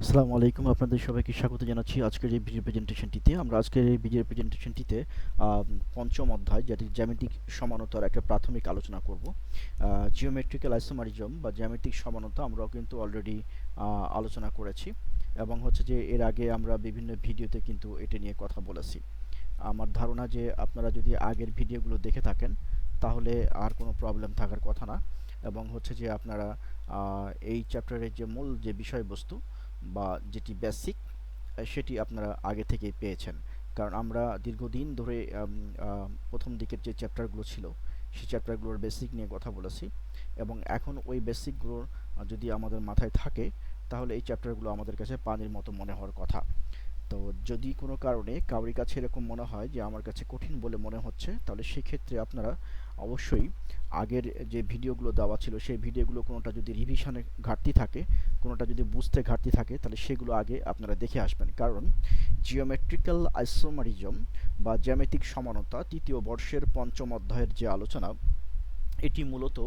আসসালামু আলাইকুম, আপনাদের সবাইকে স্বাগত জানাচ্ছি আজকের এই ভিডিও প্রেজেন্টেশনটিতে। আমরা আজকের এই ভিডিও প্রেজেন্টেশনটিতে পঞ্চম অধ্যায় যেটি জ্যামিতিক সমানতার একটা প্রাথমিক আলোচনা করব। জিওমেট্রিক্যাল আইসোমারিজম বা জ্যামিতিক সমানতা আমরাও কিন্তু অলরেডি আলোচনা করেছি এবং হচ্ছে যে এর আগে আমরা বিভিন্ন ভিডিওতে কিন্তু এটা নিয়ে কথা বলেছি। আমার ধারণা যে আপনারা যদি আগের ভিডিওগুলো দেখে থাকেন তাহলে আর কোনো প্রবলেম থাকার কথা না, এবং হচ্ছে যে আপনারা এই চ্যাপ্টারের যে মূল যে বিষয়বস্তু বা যেটি বেসিক সেটি আপনারা আগে থেকেই পেয়েছেন। কারণ আমরা দীর্ঘদিন ধরে প্রথম দিকের যে চ্যাপ্টারগুলো ছিল সেই চ্যাপ্টারগুলোর বেসিক নিয়ে কথা বলেছি, এবং এখন ওই বেসিকগুলোর যদি আমাদের মাথায় থাকে তাহলে এই চ্যাপ্টারগুলো আমাদের কাছে পানির মতো মনে হওয়ার কথা। তো যদি কোনো কারণে কারোর কাছে এরকম মনে হয় যে আমার কাছে কঠিন বলে মনে হচ্ছে, তাহলে সেক্ষেত্রে আপনারা অবশ্যই আগের যে ভিডিওগুলো দেওয়া ছিল সেই ভিডিওগুলো কোনোটা যদি রিভিশনে ঘাটতি থাকে, কোনোটা যদি বুঝতে ঘাটতি থাকে, তাহলে সেগুলো আগে আপনারা দেখে আসবেন। কারণ জিওমেট্রিক্যাল আইসোমারিজম বা জ্যামিতিক সমানতা তৃতীয় বর্ষের পঞ্চম অধ্যায়ের যে আলোচনা, এটি মূলত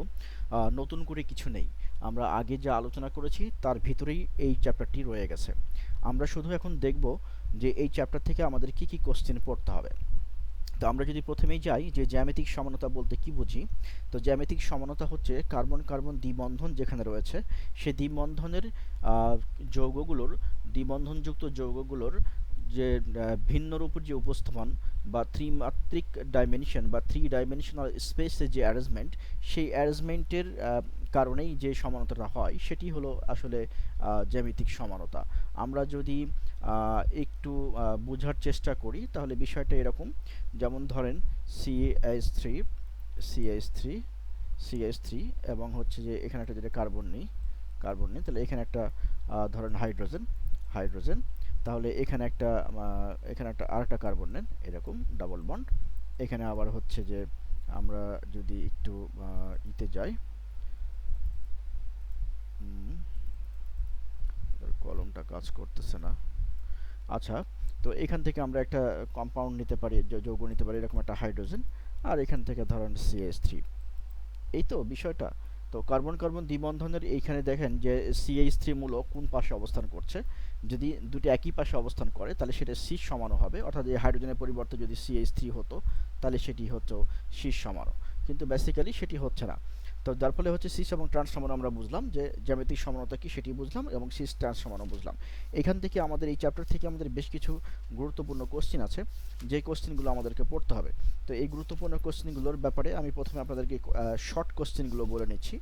নতুন করে কিছু নেই। আমরা আগে যা আলোচনা করেছি তার ভিতরেই এই চ্যাপ্টারটি রয়ে গেছে। আমরা শুধু এখন দেখব যে এই চ্যাপ্টার থেকে আমাদের কি কি কোশ্চেন পড়তে হবে। তো আমরা যদি প্রথমেই যাই যে জ্যামিতিক সমানতা বলতে কি বুঝি, তো জ্যামিতিক সমানতা হচ্ছে কার্বন কার্বন দ্বিবন্ধন যেখানে রয়েছে সেই দ্বিবন্ধনের যৌগগুলোর, দ্বিবন্ধনযুক্ত যৌগগুলোর যে ভিন্নরূপের যে উপস্থাপন বা ত্রিমাত্রিক ডাইমেনশন বা থ্রি ডাইমেনশনাল স্পেসের যে অ্যারেঞ্জমেন্ট, সেই অ্যারেঞ্জমেন্টের কারণেই যে সমানতাটা হয় সেটি হলো আসলে জ্যামিতিক সমানতা। আমরা যদি একটু বোঝার চেষ্টা করি তাহলে বিষয়টা এরকম, যেমন ধরেন CH3 CH3 CH3 এবং হচ্ছে যে এখানে একটা যেটা কার্বন নেই, তাহলে এখানে একটা ধরেন হাইড্রোজেন, তাহলে এখানে একটা আরেকটা কার্বন নেন, এরকম ডাবল বন্ড। এখানে আবার হচ্ছে যে আমরা যদি একটু ইতে যাই, কলমটা কাজ করতেছে না। আচ্ছা, তো এখান থেকে আমরা একটা কম্পাউন্ড নিতে পারি, যৌগ নিতে পারি, এরকম একটা হাইড্রোজেন, আর এখান থেকে ধরেন CH3। এই তো বিষয়টা। তো কার্বন কার্বন দ্বিবন্ধনের এইখানে দেখেন যে CH3 মূলক কোন পাশে অবস্থান করছে। যদি দুটি একই পাশে অবস্থান করে তাহলে সেটা শীর্ষ সমানু হবে, অর্থাৎ এই হাইড্রোজেনের পরিবর্তে যদি CH3 হতো তাহলে সেটি হচ্ছে শীর্ষ সমানু, কিন্তু বেসিক্যালি সেটি হচ্ছে না। তো যার ফলে হচ্ছে সিস এবং ট্রান্স সমান আমরা বুঝলাম, যে জ্যামিতিক সমানতা কি সেটি বুঝলাম, এবং সিস ট্রান্স সমানও বুঝলাম। এখান থেকে আমাদের এই চ্যাপ্টার থেকে আমাদের বেশ কিছু গুরুত্বপূর্ণ কোশ্চেন আছে, যে কোশ্চেনগুলো আমাদেরকে পড়তে হবে। তো এই গুরুত্বপূর্ণ কোশ্চেনগুলোর ব্যাপারে আমি প্রথমে আপনাদেরকে শর্ট কোশ্চেনগুলো বলে নিচ্ছি,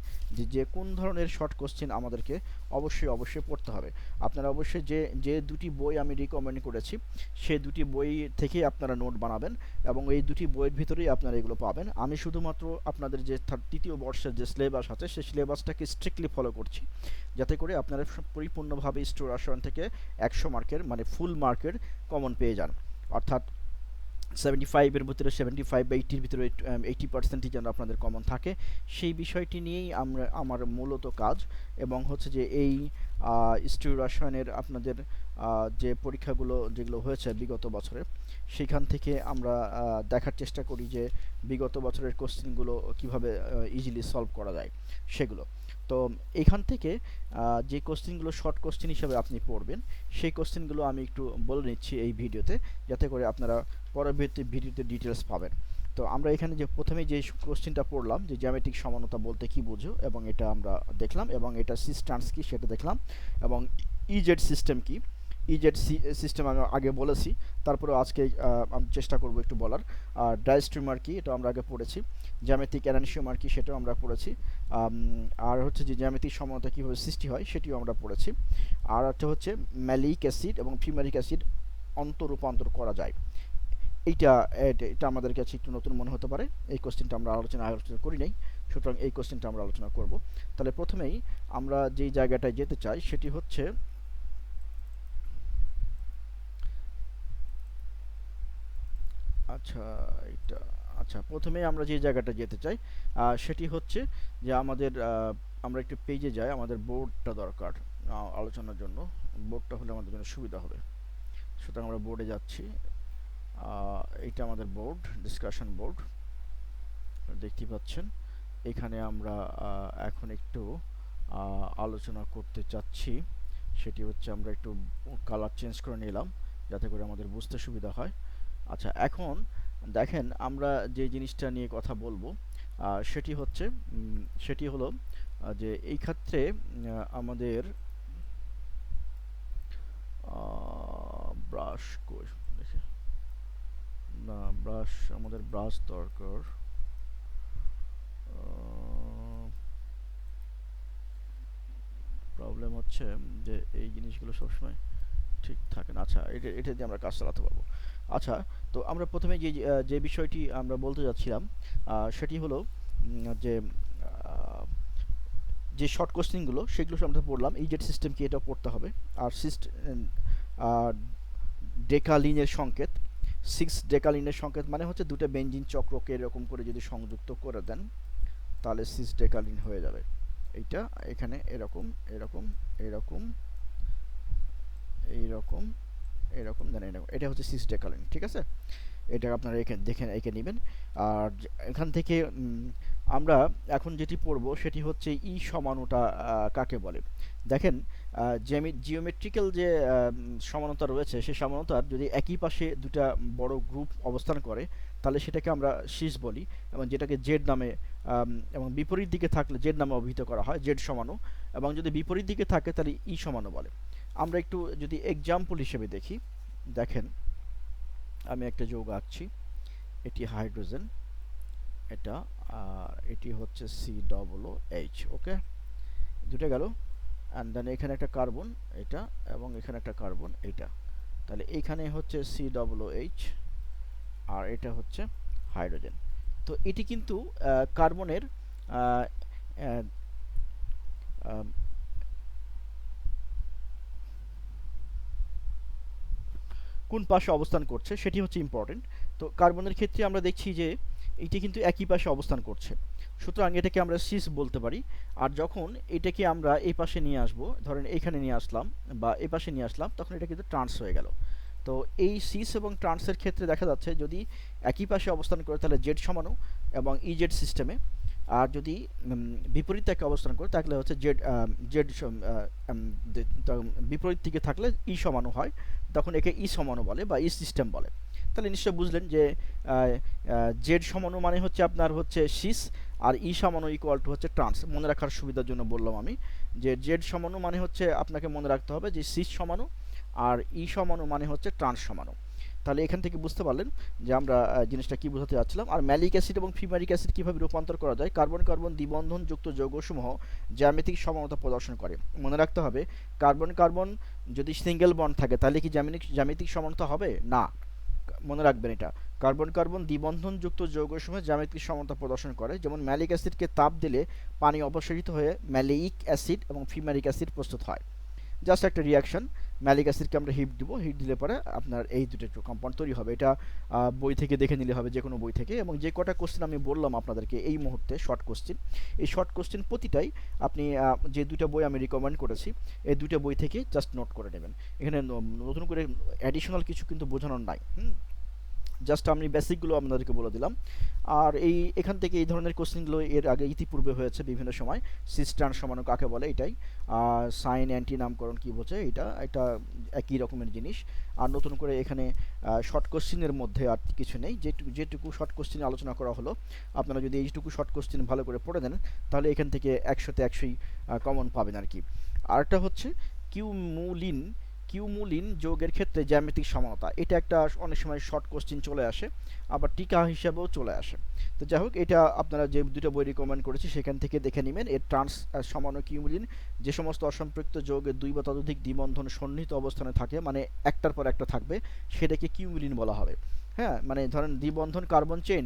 যে কোন ধরনের শর্ট কোশ্চেন আমাদেরকে অবশ্যই পড়তে হবে। আপনারা অবশ্যই যে যে দুটি বই আমি রিকমেন্ড করেছি সেই দুটি বই থেকেই আপনারা নোট বানাবেন, এবং এই দুটি বইয়ের ভিতরেই আপনারা এগুলো পাবেন। আমি শুধুমাত্র আপনাদের যে তৃতীয় বর্ষের যে সিলেবাস আছে সেই সিলেবাসটাকে স্ট্রিক্টলি ফলো করছি, যাতে করে আপনারা পরিপূর্ণভাবে স্টোর আসারণ থেকে 100 মার্কের মানে ফুল মার্কের কমন পেয়ে যান। অর্থাৎ 75 এর ভিতরে 75 বা 80 এর ভিতরে 80% যেন আপনাদের কমন থাকে, সেই বিষয়টি নিয়েই আমার মূলত কাজ। এবং হচ্ছে যে এই স্টিল রসায়নের আপনাদের যে পরীক্ষাগুলো যেগুলো হয়েছে বিগত বছরে, সেখান থেকে আমরা দেখার চেষ্টা করি যে বিগত বছরের কোশ্চেনগুলো কিভাবে ইজিলি সলভ করা যায় সেগুলো। তো এখান থেকে যে কোশ্চেনগুলো শর্ট কোশ্চেন হিসেবে আপনি পড়বেন সেই কোশ্চেনগুলো আমি একটু বলে নিচ্ছি এই ভিডিওতে, যাতে করে আপনারা পরবর্তী ভিডিওতে ডিটেলস পাবেন। তো আমরা এখানে যে প্রথমে যে কোশ্চেনটা পড়লাম যে জ্যামিতিক সমানতা বলতে কি বুঝো, এবং এটা আমরা দেখলাম, এবং এটা সিস্টেন্স কি সেটা দেখলাম, এবং ইজেড সিস্টেম কি। ইজেড সিস্টেম আমি আগে বলেছি, তারপরে আজকে আমি চেষ্টা করব একটু বলার। আর ডায়াস্ট্রিমার কি, এটা আমরা আগে পড়েছি। জ্যামিতিক এনানসিওমার কি, সেটাও আমরা পড়েছি। আর হচ্ছে যে জ্যামিতিক সমানতা কীভাবে সৃষ্টি হয় সেটিও আমরা পড়েছি। আর একটা হচ্ছে ম্যালিক অ্যাসিড এবং ফিউমারিক অ্যাসিড অন্তরূপান্তর করা যায়। এইটা এটা আমাদের কাছে একটু নতুন মনে হতে পারে, এই কোশ্চেনটা আমরা আলোচনা করি নাই, সুতরাং এই কোশ্চেনটা আমরা আলোচনা করব। তাহলে প্রথমেই আমরা যেই জায়গাটায় যেতে চাই সেটি হচ্ছে আচ্ছা এটা আচ্ছা, প্রথমেই আমরা যে জায়গাটা যেতে চাই সেটি হচ্ছে যে আমাদের আমরা একটু পেজে যাই, আমাদের বোর্ডটা দরকার আলোচনার জন্য। বোর্ডটা হলে আমাদের জন্য সুবিধা হবে, সুতরাং আমরা বোর্ডে যাচ্ছি। এইটা আমাদের বোর্ড, ডিসকাশন বোর্ড দেখতে পাচ্ছেন। এখানে আমরা এখন একটু আলোচনা করতে চাচ্ছি সেটি হচ্ছে আমরা একটু কালার চেঞ্জ করে নিলাম যাতে করে আমাদের বুঝতে সুবিধা হয়। আচ্ছা, এখন দেখেন আমরা যে জিনিসটা নিয়ে কথা বলবো সেটি হলো যে এই ক্ষেত্রে আমাদের ব্রাশ কই দেখি না, আমাদের ব্রাশ দরকার। প্রবলেম হচ্ছে যে এই জিনিসগুলো সবসময় ঠিক থাকে না। আচ্ছা, এটা দিয়ে আমরা কাজ চালাতে পারবো। আচ্ছা, তো আমরা প্রথমে যে বিষয়টি আমরা বলতে যাচ্ছিলাম সেটি হলো যে যে শর্ট কোশ্চেনগুলো সেগুলো আমরা পড়লাম, ইজেড সিস্টেম কি এটা পড়তে হবে। আর ডেকালিনের সংকেত, 6 ডেকালিনের সংকেত মানে হচ্ছে দুটো বেঞ্জিন চক্রকে এরকম করে যদি সংযুক্ত করে দেন তাহলে 6 ডেকালিন হয়ে যাবে। এইটা এখানে এরকম এরকম এরকম এইরকম এরকম দেন এরকম, এটা হচ্ছে 6 ডেকালিন। ঠিক আছে, এটা আপনারা দেখেন এঁকে নেবেন। আর এখান থেকে আমরা এখন যেটি পড়ব সেটি হচ্ছে ই সমানুতা কাকে বলে। দেখেন জিওমেট্রিক্যাল যে সমানতা রয়েছে সেই সমানতার যদি একই পাশে দুটা বড় গ্রুপ অবস্থান করে তাহলে সেটাকে আমরা শীষ বলি, এবং যেটাকে জেড নামে এবং বিপরীত দিকে থাকলে জেড নামে অভিহিত করা হয়, জেড সমানু। এবং যদি বিপরীত দিকে থাকে তাহলে ই সমানু বলে। আমরা একটু যদি এক্সাম্পল হিসেবে দেখি, দেখেন আমি একটা যৌগ আঁকছি, এটি হাইড্রোজেন, এটা আর এটি হচ্ছে COOH। ওকে, দুটো গেল। অ্যান্ড দেন এখানে একটা কার্বন এটা, এবং এখানে একটা কার্বন এটা। তাহলে এইখানে হচ্ছে COOH আর এটা হচ্ছে হাইড্রোজেন। তো এটি কিন্তু কার্বনের কোন পাশে অবস্থান করছে সেটি হচ্ছে ইম্পর্টেন্ট। তো কার্বনের ক্ষেত্রে আমরা দেখছি যে এটি কিন্তু একই পাশে অবস্থান করছে, সুতরাং এটাকে আমরা সিস বলতে পারি। আর যখন এটাকে আমরা এই পাশে নিয়ে আসব, ধরেন এইখানে নিয়ে আসলাম বা এই পাশে নিয়ে আসলাম, তখন এটা কিন্তু ট্রান্স হয়ে গেল। তো এই সিস এবং ট্রান্সের ক্ষেত্রে দেখা যাচ্ছে যদি একই পাশে অবস্থান করে তাহলে জেড সমানু এবং ইজেড সিস্টেমে, আর যদি বিপরীত দিকে অবস্থান করে তাহলে হচ্ছে জেড বিপরীত দিকে থাকলে ই সমানু হয়, তখন একে ই সমানু বলে বা ই সিস্টেম বলে। তাহলে নিশ্চয় বুঝলেন যে জেড সমানু মানে হচ্ছে আপনার হচ্ছে সিস, আর ই সমানু ইকুয়াল টু হচ্ছে ট্রান্স। মনে রাখার সুবিধার জন্য বললাম আমি যে জেড সমানু মানে হচ্ছে আপনাকে মনে রাখতে হবে যে সিস সমানু, আর ই সমানু মানে হচ্ছে ট্রান্স সমানু। তাহলে এখান থেকে বুঝতে পারলেন যে আমরা জিনিসটা কি বোঝাতে যাচ্ছিলাম। আর ম্যালিক অ্যাসিড এবং ফিউমারিক অ্যাসিড কীভাবে রূপান্তর করা যায়, কার্বন কার্বন দ্বিবন্ধন যুক্ত যৌগসমূহ জ্যামিতিক সমানতা প্রদর্শন করে। মনে রাখতে হবে কার্বন কার্বন যদি সিঙ্গেল বন্ড থাকে তাহলে কি জ্যামিতিক সমানতা হবে না, মনে রাখবেন এটা। কার্বন কার্বন দ্বিবন্ধন যুক্ত যৌগসমূহ জ্যামিতিক সমানতা প্রদর্শন করে, যেমন ম্যালিক অ্যাসিডকে তাপ দিলে পানি অপসারিত হয়ে ম্যালিক অ্যাসিড এবং ফিউমারিক অ্যাসিড প্রস্তুত হয়। জাস্ট একটা রিয়াকশন, ম্যালিক অ্যাসিডকে আমরা হিট দিব, হিট দিলে পরে আপনার এই দুটো কম্পাউন্ড তৈরি হবে। এটা বই থেকে দেখে নিলে হবে, যে কোনো বই থেকে। এবং যে কটা কোশ্চেন আমি বললাম আপনাদেরকে এই মুহূর্তে শর্ট কোশ্চেন, এই শর্ট কোশ্চেন প্রতিটাই আপনি যে দুটো বই আমি রিকমেন্ড করেছি এই দুটো বই থেকে জাস্ট নোট করে নেবেন। এখানে নতুন করে অ্যাডিশনাল কিছু কিন্তু বোঝানোর নাই। জাস্ট আমি বেসিকগুলো আপনাদেরকে বলে দিলাম। আর এখান থেকে এই ধরনের কোশ্চেনগুলো এর আগে ইতিপূর্বে হয়েছে বিভিন্ন সময়। সিস্টার্ন সমানু কাকে বলে এটাই, সাইন অ্যান্টি নামকরণ কী বোঝে এটা একই রকমের জিনিস। আর নতুন করে এখানে শর্ট কোশ্চেনের মধ্যে আর কিছু নেই, যেটুকু শর্ট কোশ্চেন আলোচনা করা হলো আপনারা যদি এইটুকু শর্ট কোশ্চেন ভালো করে পড়ে নেন তাহলে এখান থেকে 100তে 100ই কমন পাবেন আর কি। আরটা হচ্ছে কিউমুলিন যৌগের ক্ষেত্রে জ্যামিতিক সমানতা, এটা একটা অনেক সময় শর্ট কোশ্চেন চলে আসে, আবার টিকা হিসাবেও চলে আসে। তো যাই হোক, এটা আপনারা যে দুটো বই রিকমেন্ড করেছি সেখান থেকে দেখে নেবেন। এর ট্রান্স সমান কিউমুলিন যে সমস্ত অসম্পৃক্ত যৌগের দুই বা ততোধিক দ্বিবন্ধন সন্নিহিত অবস্থানে থাকে, মানে একটার পর একটা থাকবে, সেটাকে কিউমুলিন বলা হবে। হ্যাঁ, মানে ধরেন দ্বিবন্ধন কার্বন চেইন,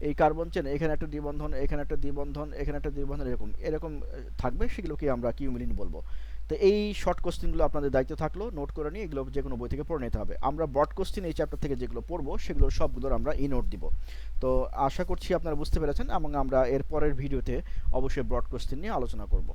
এই কার্বন চেন এখানে একটা দ্বিবন্ধন, এখানে একটা দ্বিবন্ধন, এখানে একটা দ্বিবন্ধন, এরকম এরকম থাকবে, সেগুলোকে আমরা কিউমুলিন বলবো। তো এই শর্ট কোশ্চেনগুলো আপনাদের দায়িত্ব থাকলো, নোট করে নিয়ে এগুলো যে কোনো বই থেকে পড়ে নিতে হবে। আমরা ব্রড কোশ্চেন এই চ্যাপ্টার থেকে যেগুলো পড়বো সেগুলোর সবগুলোর আমরা ই নোট দিব। তো আশা করছি আপনারা বুঝতে পেরেছেন, এবং আমরা এর পরের ভিডিওতে অবশ্যই ব্রড কোশ্চেন নিয়ে আলোচনা করব।